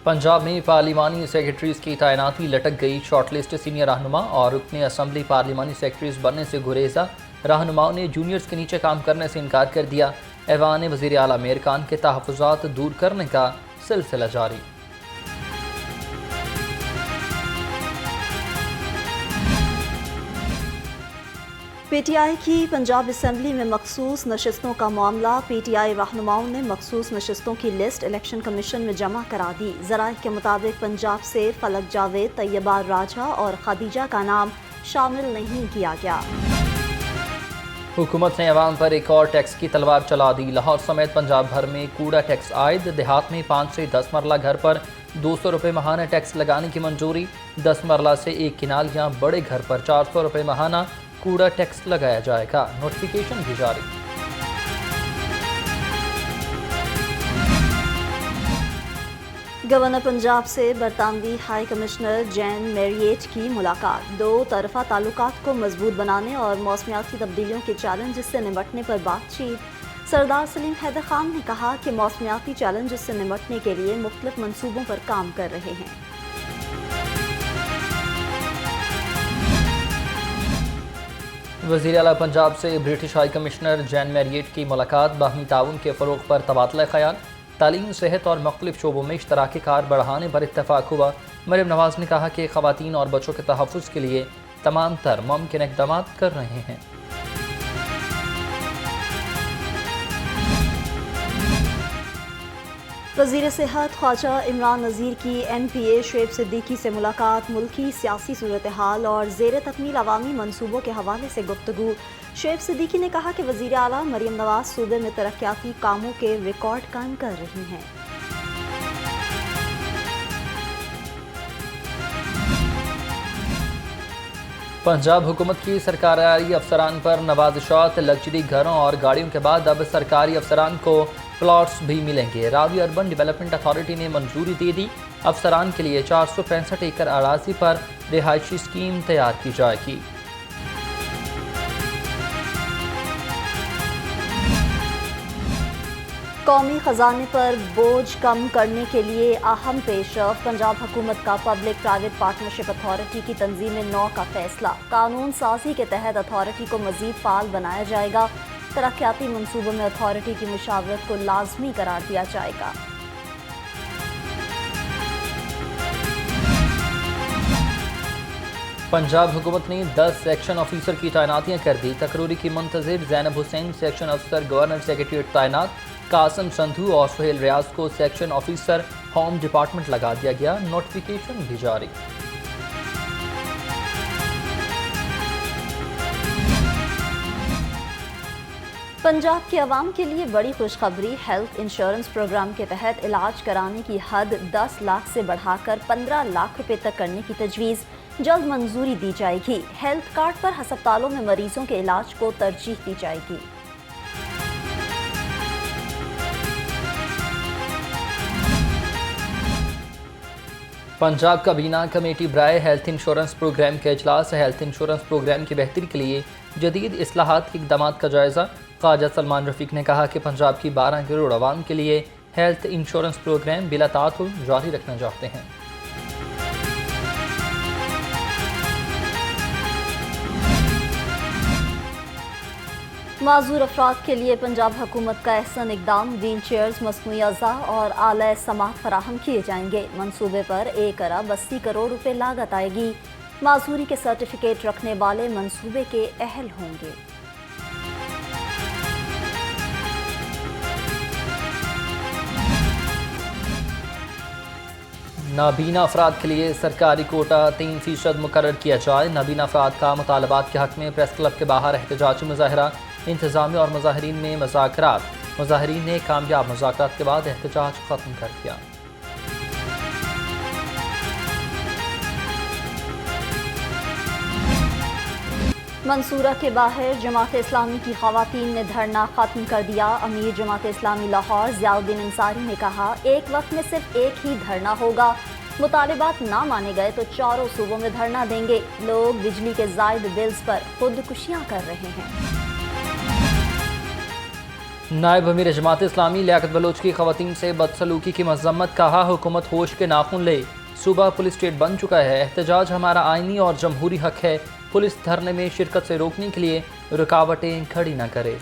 पंजाब में पार्लिमानी सेक्रेटरीज की तैनाती लटक गई। शॉर्ट लिस्ट सीनियर रहनुमा और रुकने असम्बली पार्लिमानी सेक्रेटरीज बनने से गुरेजा। रहनुमाओं ने जूनियर्स के नीचे काम करने से इनकार कर दिया। ऐवान ने वज़ीर आला आमिर खान के तहफ़्फ़ुज़ात दूर करने का सिलसिला जारी। पीटीआई की पंजाब असम्बली में मखसूस नशस्तों का मामला। पीटीआई रहनुमाओं ने मखसूस नशस्तों की लिस्ट इलेक्शन कमीशन में जमा करा दी। ज़राए के मुताबिक पंजाब से फलक जावेद, तैयबा राजा और खदीजा का नाम शामिल नहीं किया गया। हुकूमत ने अवाम पर एक और टैक्स की तलवार चला दी। लाहौर समेत पंजाब भर में कूड़ा टैक्स आयद। देहात में 5 से 10 मरला घर पर 200 रुपये माहाना टैक्स लगाने की मंजूरी। 10 मरला से एक किनाल या बड़े घर पर 400 रुपये माहाना कूड़ा टैक्स लगाया जाएगा। नोटिफिकेशन भी जारी। गवर्नर पंजाब से बरतानवी हाई कमिश्नर जैन मैरिएट की मुलाकात। दो तरफा ताल्लुकात को मजबूत बनाने और मौसमियाती तब्दीलियों के चैलेंज से निपटने पर बातचीत। सरदार सलीम हैदर खान ने कहा कि मौसमियाती चैलेंज से निपटने के लिए मुख्तलिफ मनसूबों पर काम कर रहे हैं। वज़ीर आला पंजाब से British high commissioner Jain Marriott की मुलाकात। बाहमी ताउन के फ़रोग़ पर तबादला ख़याल। तालीम, सेहत और मुख्तलिफ शोबों में इश्तराकी कार बढ़ाने पर इत्तफ़ाक़ हुआ। मरियम नवाज़ ने कहा कि ख़वातीन और बच्चों के तहफ़्फ़ुज़ के लिए तमाम तर मुमकिन इक़दाम कर रहे हैं। वज़ीर सेहत ख्वाजा इमरान नज़ीर की MPA शुएब सिद्दीकी से मुलाकात। मुल्की सियासी सूरत हाल और ज़ेर तकमील अवामी मनसूबों के हवाले से गुफ्तगू। शुएब सिद्दीकी ने कहा कि वज़ीर आला मरियम नवाज़ सूबे में तरक्याती कामों के रिकॉर्ड कायम कर रही हैं। पंजाब हुकूमत की सरकारी अफसरान पर नवाज़िशात। लग्जरी घरों और गाड़ियों के बाद अब सरकारी अफसरान को प्लॉट्स भी मिलेंगे। रावी अर्बन डेवलपमेंट अथॉरिटी ने मंजूरी दे दी। अफसरान के लिए 465 एकड़ अराजी पर रिहायशी स्कीम तैयार की जाएगी। कौमी खजाने पर बोझ कम करने के लिए अहम पेशरफ। पंजाब हुकूमत का पब्लिक प्राइवेट पार्टनरशिप अथॉरिटी की तंजीम 9 का फैसला। कानून साजी के तहत अथॉरिटी को मजीद फाल बनाया जाएगा। तरक्याती मनसूबों में अथॉरिटी की मुशावरत को लाजमी करार दिया जाएगा। पंजाब हुकूमत ने 10 सेक्शन ऑफिसर की तैनातियां कर दी। तकरूरी की मुंतजिर ज़ैनब हुसैन सेक्शन अफसर गवर्नर सेक्रेटरीट तैनात। कासम संधू और सुहेल रियाज को सेक्शन ऑफिसर होम डिपार्टमेंट लगा दिया गया। नोटिफिकेशन भी जारी। पंजाब के अवाम के लिए बड़ी खुशखबरी। हेल्थ इंश्योरेंस प्रोग्राम के तहत इलाज कराने की हद 10 लाख से बढ़ाकर 15 लाख रुपए तक करने की तजवीज़ जल्द मंजूरी दी जाएगी। हेल्थ कार्ड पर हस्पतालों में मरीजों के इलाज को तरजीह दी जाएगी। पंजाब काबीना कमेटी बराए हेल्थ इंश्योरेंस प्रोग्राम के अजलास। हेल्थ इंश्योरेंस प्रोग्राम की बेहतरी के लिए जदीद इस्लाहात के इक़दाम का जायज़ा। ख्वाजा सलमान रफ़ीक ने कहा कि पंजाब की 12 करोड़ आवाम के लिए हेल्थ इंश्योरेंस प्रोग्राम बिला ताअतुल जारी रखना चाहते हैं। माजूर अफराद के लिए पंजाब हुकूमत का अहसन इकदाम। व्हील चेयर्स, मस्नूई अज़ा और आला समात फराहम किए जाएंगे। मनसूबे पर 1 अरब 80 करोड़ रुपए लागत आएगी। माजूरी के सर्टिफिकेट रखने वाले मनसूबे के अहल होंगे। नाबीना अफराद के लिए सरकारी कोटा 3% मुकर्रर किया जाए। नाबीना अफराद का मुतालबात के हक में प्रेस क्लब के बाहर एहतजाजी मुजाहरा। इंतजामिया और मुजाहरीन में मुज़ाकरात। मुजाहरीन ने कामयाब मुज़ाकरात के बाद एहतजाज ख़त्म कर दिया। मंसूरा के बाहर जमात इस्लामी की ख़वातीन ने धरना ख़त्म कर दिया। अमीर जमात इस्लामी लाहौर ज़ियाउद्दीन अंसारी ने कहा, एक वक्त में सिर्फ एक ही धरना होगा। मुतालिबात ना माने गए तो चारों सूबों में धरना देंगे। लोग बिजली के ज़ायद बिल्स पर खुदकुशियाँ कर रहे हैं। نائب امیر جماعت اسلامی لیاقت بلوچ کی خواتین سے بدسلوکی کی مذمت، کہا حکومت ہوش کے ناخن لے، صوبہ پولیس اسٹیٹ بن چکا ہے، احتجاج ہمارا آئینی اور جمہوری حق ہے، پولیس دھرنے میں شرکت سے روکنے کے لیے رکاوٹیں کھڑی نہ کرے۔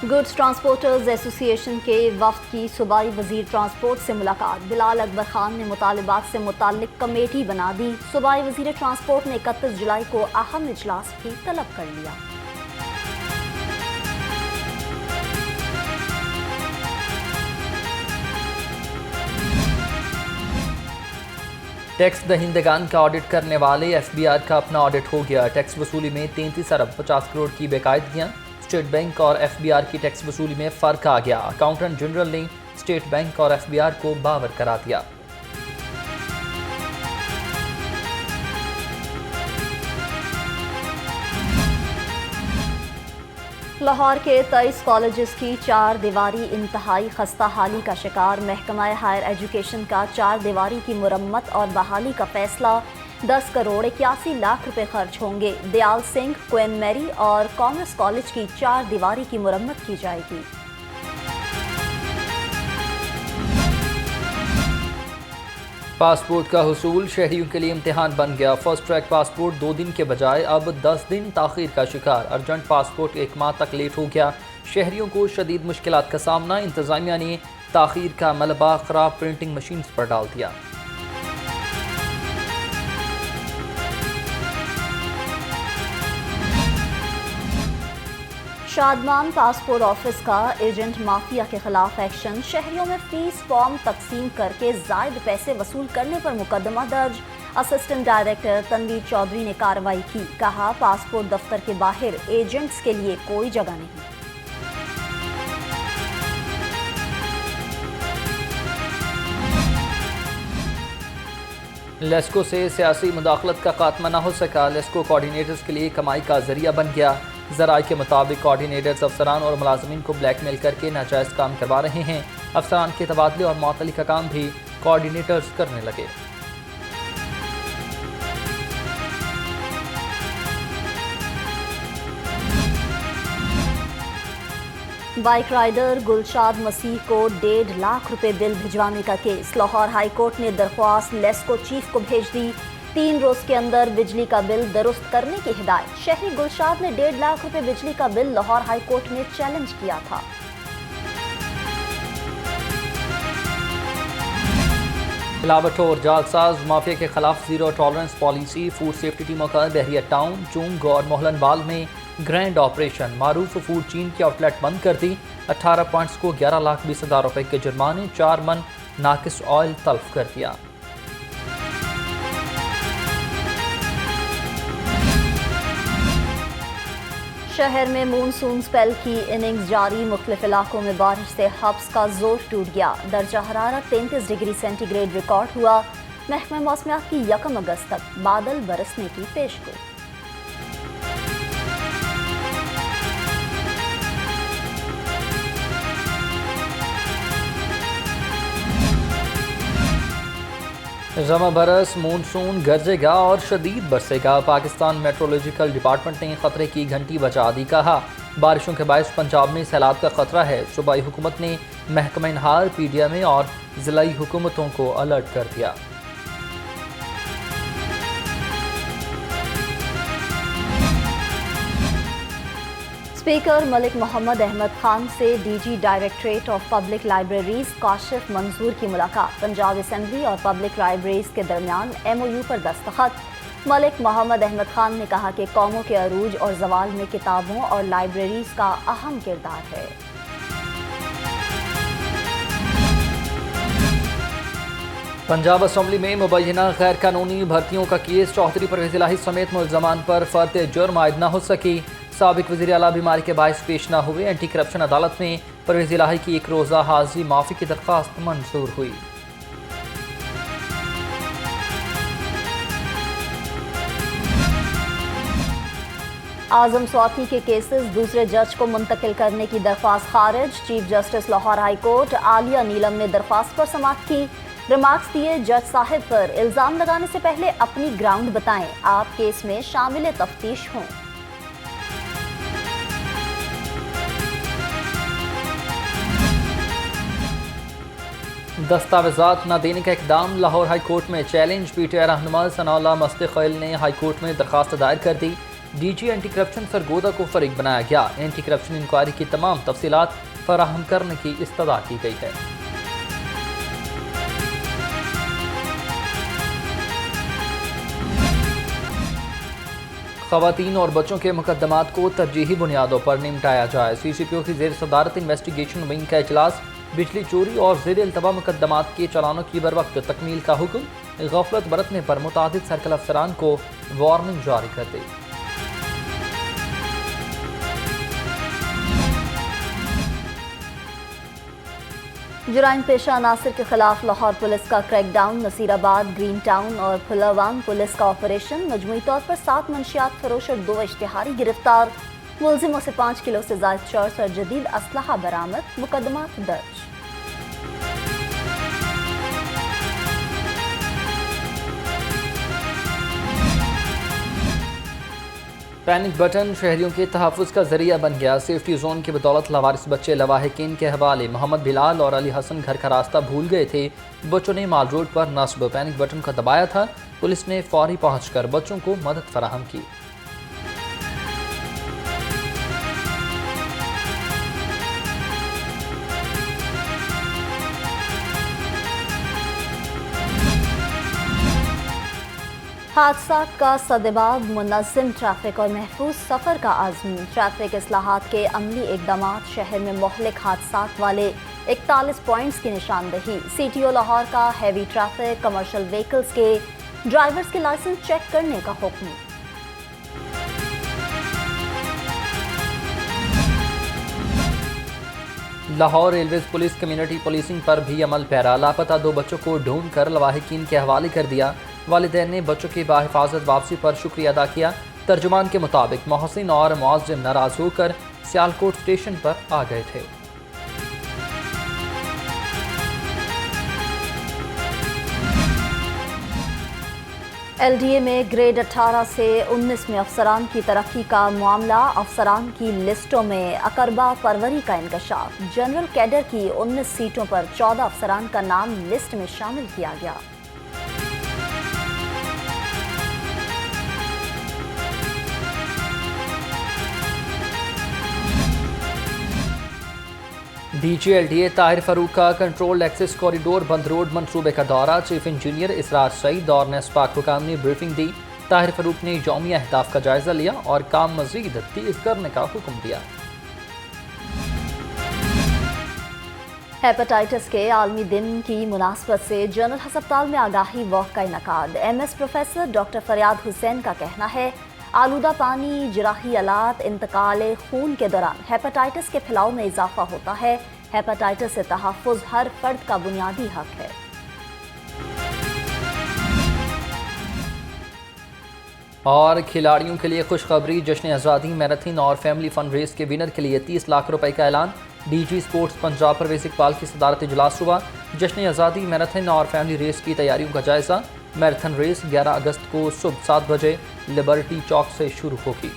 گڈز ٹرانسپورٹرز ایسوسی ایشن کے وفد کی صوبائی وزیر ٹرانسپورٹ سے ملاقات، بلال اکبر خان نے مطالبات سے متعلق کمیٹی بنا دی، صوبائی وزیر ٹرانسپورٹ نے 31 جولائی کو اہم اجلاس بھی طلب کر لیا۔ ٹیکس دہندگان کا آڈٹ کرنے والے ایف بی آر کا اپنا آڈٹ ہو گیا، ٹیکس وصولی میں 33 ارب 50 کروڑ کی بے قاعدگیاں، اسٹیٹ بینک اور ایف بی آر کی ٹیکس وصولی میں فرق آ گیا، اکاؤنٹنٹ جنرل نے اسٹیٹ بینک اور ایف بی آر کو باور کرا دیا۔ لاہور کے 23 کالجز کی 4 دیواری انتہائی خستہ حالی کا شکار، محکمہ ہائر ایجوکیشن کا 4 دیواری کی مرمت اور بحالی کا فیصلہ، 10 کروڑ 81 لاکھ روپے خرچ ہوں گے، دیال سنگھ، کوئن میری اور کامرس کالج کی 4 دیواری کی مرمت کی جائے گی۔ پاسپورٹ کا حصول شہریوں کے لیے امتحان بن گیا، فرسٹ ٹریک پاسپورٹ 2 دن کے بجائے اب 10 دن تاخیر کا شکار، ارجنٹ پاسپورٹ 1 ماہ تک لیٹ ہو گیا، شہریوں کو شدید مشکلات کا سامنا، انتظامیہ نے تاخیر کا ملبہ خراب پرنٹنگ مشینز پر ڈال دیا۔ شادمان پاسپورٹ آفس کا ایجنٹ مافیا کے خلاف ایکشن، شہریوں میں فیس فارم تقسیم کر کے زائد پیسے وصول کرنے پر مقدمہ درج، اسسٹنٹ ڈائریکٹر تنویر چودھری نے کارروائی کی، کہا پاسپورٹ دفتر کے باہر ایجنٹس کے لیے کوئی جگہ نہیں۔ لیسکو سے سیاسی مداخلت کا خاتمہ نہ ہو سکا، لیسکو کوآرڈینیٹرز کے لیے کمائی کا ذریعہ بن گیا، ذرائع کے مطابق کوآرڈینیٹرز افسران اور ملازمین کو بلیک میل کر کے ناجائز کام کروا رہے ہیں، افسران کے تبادلے اور معطلی کا کام بھی کوآرڈینیٹرز کرنے لگے۔ بائیک رائیڈر گلشاد مسیح کو 1.5 لاکھ روپے بل بھجوانے کا کیس، لاہور ہائی کورٹ نے درخواست لیسکو چیف کو بھیج دی، 3 روز کے اندر بجلی کا بل درست کرنے کی ہدایت، شہری گلشاد نے 1.5 لاکھ روپے بجلی کا بل لاہور ہائی کورٹ میں چیلنج کیا تھا۔ ملاوٹ اور جعلساز مافیا کے خلاف zero tolerance policy, food safety ٹیموں کا بحریہ ٹاؤن، چونگ اور موہلن بال میں گرینڈ آپریشن، معروف فوڈ چین کی آؤٹ لیٹ بند کر دی، 18 پوائنٹس کو 11,20,000 روپے کے جرمانے، 4 من ناقص آئل تلف کر دیا۔ شہر میں مونسون سپیل کی اننگز جاری، مختلف علاقوں میں بارش سے حبس کا زور ٹوٹ گیا، درجہ حرارت 33 ڈگری سینٹی گریڈ ریکارڈ ہوا، محکمہ موسمیات کی 1 اگست تک بادل برسنے کی پیشگوئی۔ رواں برس مونسون گرجے گا اور شدید برسے گا، پاکستان میٹرولوجیکل ڈپارٹمنٹ نے خطرے کی گھنٹی بجا دی، کہا بارشوں کے باعث پنجاب میں سیلاب کا خطرہ ہے، صوبائی حکومت نے محکمہ انہار، پی ڈی ایم اے اور ضلعی حکومتوں کو الرٹ کر دیا۔ اسپیکر ملک محمد احمد خان سے D G directorate of public libraries Kashif Manzoor کی ملاقات، پنجاب اسمبلی اور پبلک لائبریریز کے درمیان ایم او یو پر دستخط، ملک محمد احمد خان نے کہا کہ قوموں کے عروج اور زوال میں کتابوں اور لائبریریز کا اہم کردار ہے۔ پنجاب اسمبلی میں مبینہ غیر قانونی بھرتیوں کا کیس، چوہدری پرویز الہی سمیت ملزمان پر فرد جرم عائد نہ ہو سکی، سابق وزیر اعلیٰ بیماری کے باعث پیش نہ ہوئے، اینٹی کرپشن عدالت میں پرویز الہی کی 1 روزہ حاضری معافی کی درخواست منظور ہوئی۔ اعظم سواتی کے کیسز دوسرے جج کو منتقل کرنے کی درخواست خارج، chief justice Lahore high court Aliya Neelum نے درخواست پر سماعت کی، रिमार्क्स दिए जज साहिब पर इल्जाम लगाने से पहले अपनी ग्राउंड बताएं, आप केस में शामिल तफ्तीश हों। दस्तावेजात न देने का इकदाम, लाहौर हाई कोर्ट में चैलेंज। पीटीआई रहनुमा सनाउल्लाह मुस्तकिल ने हाई कोर्ट में दरखास्त दायर कर दी। डीजी एंटी करप्शन सरगोदा को फरीक बनाया गया। एंटी करप्शन इंक्वायरी की तमाम तफसीलात फराहम करने की इस्तदा की गई है। ख़वातीन और बच्चों के मुकदमात को तरजीही बुनियादों पर निपटाया जाए। CCPO की ज़ेर सदारत इन्वेस्टिगेशन विंग का इजलास। बिजली चोरी और ज़ेर इल्तवा मुकदमात के चालानों की बरवक्त तकमील का हुक्म। गफलत बरतने पर मुतादिद सर्कल अफसरान को वार्निंग जारी कर दी। जुराइम पेशा अनासर के खिलाफ लाहौर पुलिस का क्रैकडाउन। नसीराबाद, ग्रीन टाउन और फुलावांग पुलिस का ऑपरेशन। मजमूई तौर पर 7 मंशियात फरोश और 2 इश्तिहारी गिरफ्तार। मुलजिमों से 5 किलो से ज़ायद चर्स और जदीद असलहा बरामद। मुकदमात दर्ज। पैनिक बटन शहरियों के तहफ़्फ़ुज़ का ज़रिया बन गया। सेफ्टी जोन की बदौलत लवारिस बच्चे लवाहिकीन के हवाले। मोहम्मद बिलाल और अली हसन घर का रास्ता भूल गए थे। बच्चों ने माल रोड पर नस्ब पैनिक बटन को दबाया था। पुलिस ने फौरी पहुंचकर बच्चों को मदद फराहम की। हादसात का सदेबाब, मुनज़्ज़म ट्रैफिक और महफूज सफ़र का आज़मून। ट्रैफिक इस्लाहात के अमली इक़दामात। शहर में मोहलिक हादसात वाले 41 पॉइंट्स की निशानदही। CTO लाहौर का हैवी ट्रैफिक, कमर्शियल व्हीकल्स के ड्राइवर्स के लाइसेंस चेक करने का हुक्म। Lahore railways police community policing पर भी अमल पैरा। लापता 2 बच्चों को ढूंढ कर लवाहिकीन के हवाले कर दिया। वालिदैन ने बच्चों की बाहिफाजत वापसी पर शुक्रिया अदा किया। तर्जुमान के मुताबिक मोहसिन और मुआज़िम नाराज़ होकर सियालकोट स्टेशन पर आ गए थे। LDA में ग्रेड 18 से 19 में अफसरान की तरक्की का मामला। अफसरान की लिस्टों में अकरबा फरवरी का इंकशाफ। जनरल कैडर की 19 सीटों पर 14 अफसरान का नाम लिस्ट में शामिल किया गया। DG LDA ताहिर फरूक का कंट्रोल एक्सेस कॉरिडोर बंद रोड मंसूबे का दौरा। चीफ इंजीनियर इसरार सईद और नेस्पाक हुकाम ने ब्रीफिंग दी। ताहिर फरूक ने यौमी अहदाफ का जायजा लिया और काम मजीद तेज करने का हुक्म दिया। हेपेटाइटिस के आलमी दिन की मुनासबत से जनरल हस्पताल में आगाही वॉक का इनकाद। MS प्रोफेसर डॉक्टर फरियाद हुसैन का कहना है, आलूदा पानी, जराही आलात, इंतकाल खून के दौरान हेपेटाइटिस के फैलाव में इजाफा होता है। हेपेटाइटिस से तहफ़्फ़ुज़ हर फर्द का बुनियादी हक है। और खिलाड़ियों के लिए खुशखबरी। जश्न आज़ादी मैराथन और फैमिली फंड रेस के विनर के लिए 30 लाख रुपए का ऐलान। DG स्पोर्ट्स पंजाब परवेज़ इकबाल की सदारत इजलास हुआ। जश्न आज़ादी मैराथन और फैमिली रेस की तैयारियों का जायजा। मैराथन रेस 11 अगस्त को सुबह 7 बजे लिबर्टी चौक से शुरू होगी।